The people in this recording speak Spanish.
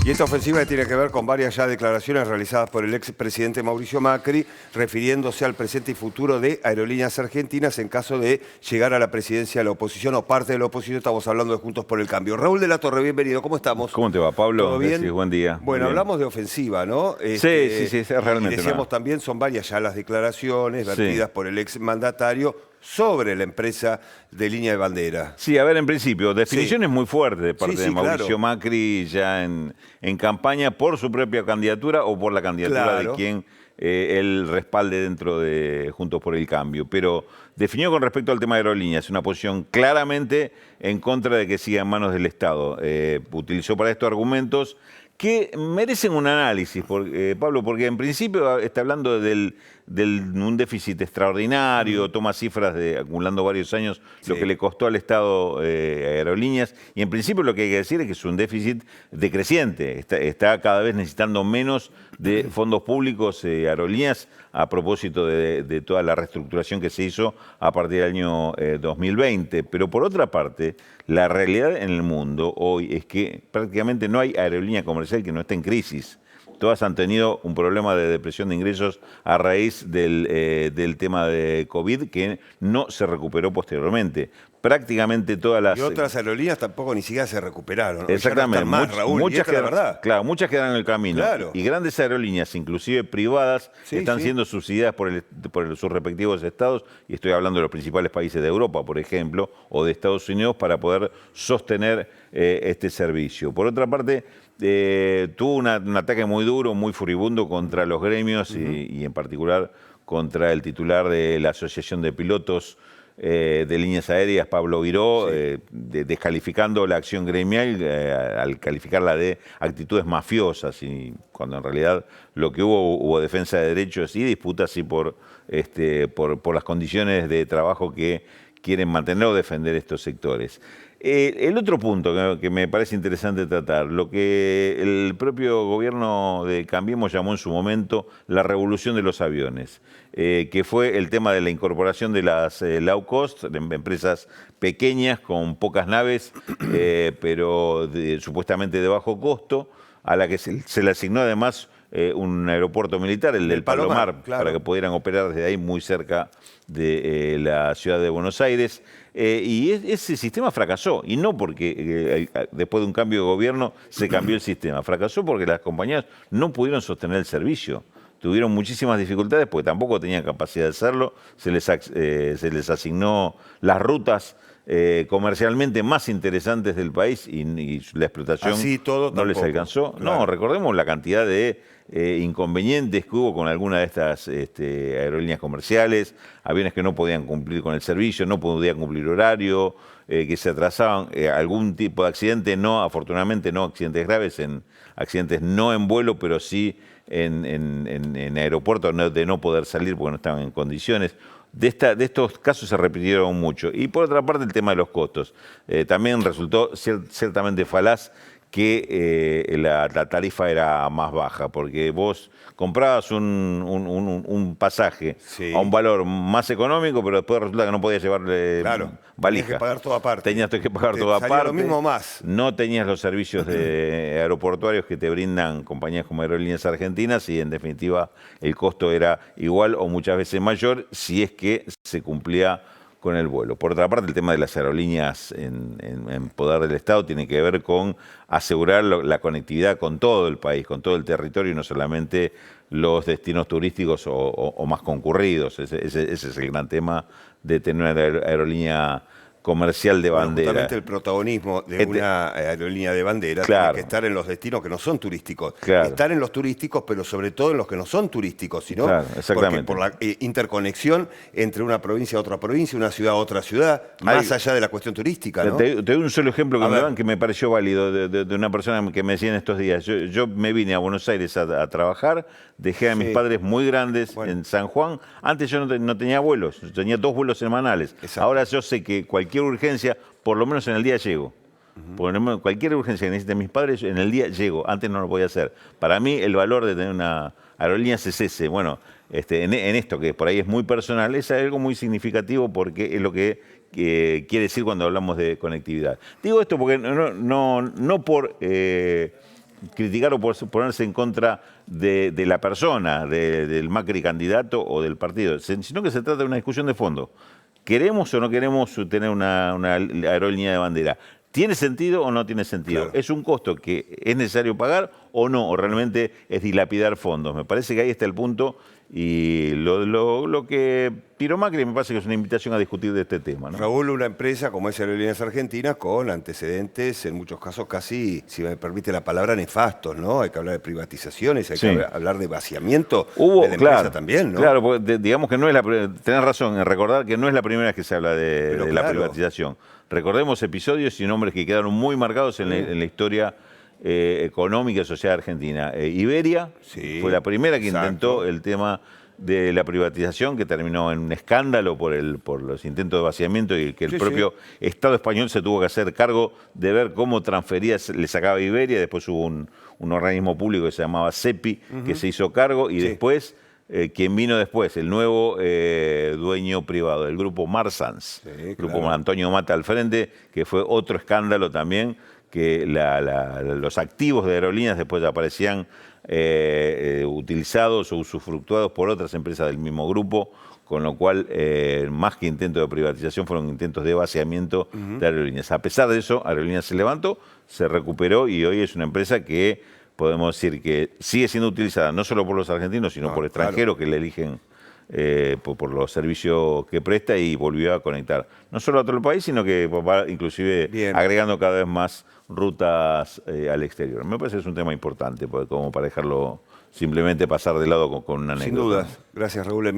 Y esta ofensiva tiene que ver con varias ya declaraciones realizadas por el expresidente Mauricio Macri, refiriéndose al presente y futuro de Aerolíneas Argentinas en caso de llegar a la presidencia de la oposición o parte de la oposición. Estamos hablando de Juntos por el Cambio. Raúl de la Torre, bienvenido. ¿Cómo estamos? ¿Cómo te va, Pablo? ¿Todo bien? Sí, buen día. Bueno, hablamos de ofensiva, ¿no? Sí, realmente. Y decíamos también, son varias ya las declaraciones vertidas por el exmandatario sobre la empresa de línea de bandera. Sí, a ver, en principio, definiciones muy fuertes de parte de Mauricio claro. Macri ya en campaña por su propia candidatura o por la candidatura de quien él respalde dentro de Juntos por el Cambio. Pero definió con respecto al tema de aerolíneas una posición claramente en contra de que siga en manos del Estado. Utilizó para esto argumentos que merecen un análisis, Pablo, porque en principio está hablando de un déficit extraordinario, toma cifras de acumulando varios años, lo que le costó al Estado aerolíneas, y en principio lo que hay que decir es que es un déficit decreciente, está cada vez necesitando menos de fondos públicos aerolíneas a propósito de toda la reestructuración que se hizo a partir del año 2020. Pero por otra parte, la realidad en el mundo hoy es que prácticamente no hay aerolínea comercial que no esté en crisis. Todas han tenido un problema de depresión de ingresos a raíz del tema de COVID que no se recuperó posteriormente. Prácticamente todas las... Y otras aerolíneas tampoco ni siquiera se recuperaron. Exactamente. Muchas quedaron, verdad. Claro, muchas quedaron en el camino. Claro. Y grandes aerolíneas, inclusive privadas, están siendo subsidiadas por sus respectivos estados, y estoy hablando de los principales países de Europa, por ejemplo, o de Estados Unidos, para poder sostener este servicio. Por otra parte, tuvo un ataque muy duro, muy furibundo contra los gremios y en particular contra el titular de la Asociación de Pilotos de Líneas Aéreas, Pablo Viró, descalificando la acción gremial al calificarla de actitudes mafiosas, y cuando en realidad lo que hubo defensa de derechos y disputas por las condiciones de trabajo que quieren mantener o defender estos sectores. El otro punto que me parece interesante tratar, lo que el propio gobierno de Cambiemos llamó en su momento la revolución de los aviones, que fue el tema de la incorporación de las low cost, de empresas pequeñas con pocas naves, pero supuestamente de bajo costo, a la que se le asignó además un aeropuerto militar, el del Palomar, para que pudieran operar desde ahí muy cerca de la ciudad de Buenos Aires. Y ese sistema fracasó, y no porque después de un cambio de gobierno se cambió el sistema, fracasó porque las compañías no pudieron sostener el servicio. Tuvieron muchísimas dificultades porque tampoco tenían capacidad de hacerlo, se les asignó las rutas comercialmente más interesantes del país y la explotación no les alcanzó. Claro. No, recordemos la cantidad de inconvenientes que hubo con alguna de estas aerolíneas comerciales, aviones que no podían cumplir con el servicio, no podían cumplir horario, que se atrasaban, algún tipo de accidente, afortunadamente no accidentes graves, accidentes no en vuelo, pero sí en aeropuertos de no poder salir porque no estaban en condiciones. De estos casos se repitieron mucho. Y por otra parte, el tema de los costos. También resultó ciertamente falaz que la tarifa era más baja, porque vos comprabas un pasaje a un valor más económico, pero después resulta que no podías llevarle valija. Tenías que pagar todo aparte. Tenías que pagar todo aparte. Lo mismo más. No tenías los servicios aeroportuarios que te brindan compañías como Aerolíneas Argentinas, y en definitiva el costo era igual o muchas veces mayor si es que se cumplía con el vuelo. Por otra parte, el tema de las aerolíneas en poder del Estado tiene que ver con asegurar la conectividad con todo el país, con todo el territorio, y no solamente los destinos turísticos o más concurridos. Ese es el gran tema de tener una aerolínea comercial de bandera. Justamente el protagonismo de una aerolínea de bandera tiene que estar en los destinos que no son turísticos. Estar en los turísticos, pero sobre todo en los que no son turísticos, sino porque por la interconexión entre una provincia a otra provincia, una ciudad a otra ciudad, más allá de la cuestión turística, ¿no? Te doy un solo ejemplo que me pareció válido de una persona que me decía en estos días. Yo me vine a Buenos Aires a trabajar, dejé a mis padres muy grandes en San Juan. Antes yo no tenía vuelos, yo tenía 2 vuelos semanales. Ahora yo sé que cualquier urgencia, por lo menos en el día llego. Por lo menos cualquier urgencia que necesiten mis padres, en el día llego. Antes no lo podía hacer. Para mí el valor de tener una aerolínea es ese. Bueno, en esto que por ahí es muy personal, es algo muy significativo porque es lo que quiere decir cuando hablamos de conectividad. Digo esto porque no por criticar o ponerse en contra de la persona, del Macri candidato o del partido, sino que se trata de una discusión de fondo. ¿Queremos o no queremos tener una aerolínea de bandera? ¿Tiene sentido o no tiene sentido? Claro. ¿Es un costo que es necesario pagar o no? ¿O realmente es dilapidar fondos? Me parece que ahí está el punto y lo que tiró Macri me parece que es una invitación a discutir de este tema, ¿no? Raúl, una empresa como es Aerolíneas Argentinas con antecedentes, en muchos casos casi, si me permite la palabra, nefastos, ¿no? Hay que hablar de privatizaciones, hay que hablar de vaciamiento de la empresa también, ¿no? Claro, porque digamos que no es tenés razón en recordar que no es la primera vez que se habla de la privatización. Recordemos episodios y nombres que quedaron muy marcados en la historia económica y social argentina. Iberia fue la primera que intentó el tema de la privatización, que terminó en un escándalo por los intentos de vaciamiento y que el propio Estado español se tuvo que hacer cargo de ver cómo transfería, le sacaba Iberia. Después hubo un organismo público que se llamaba CEPI, que se hizo cargo, y después... quien vino después, el nuevo dueño privado del grupo Marsans, grupo Antonio Mata al frente, que fue otro escándalo también, que los activos de aerolíneas después aparecían utilizados o usufructuados por otras empresas del mismo grupo, con lo cual, más que intentos de privatización, fueron intentos de vaciamiento de aerolíneas. A pesar de eso, Aerolíneas se levantó, se recuperó y hoy es una empresa que podemos decir que sigue siendo utilizada no solo por los argentinos, sino por extranjeros que le eligen por los servicios que presta, y volvió a conectar no solo a todo el país, sino que va inclusive agregando cada vez más rutas al exterior. Me parece que es un tema importante, como para dejarlo simplemente pasar de lado con una anécdota. Sin dudas. Gracias, Raúl.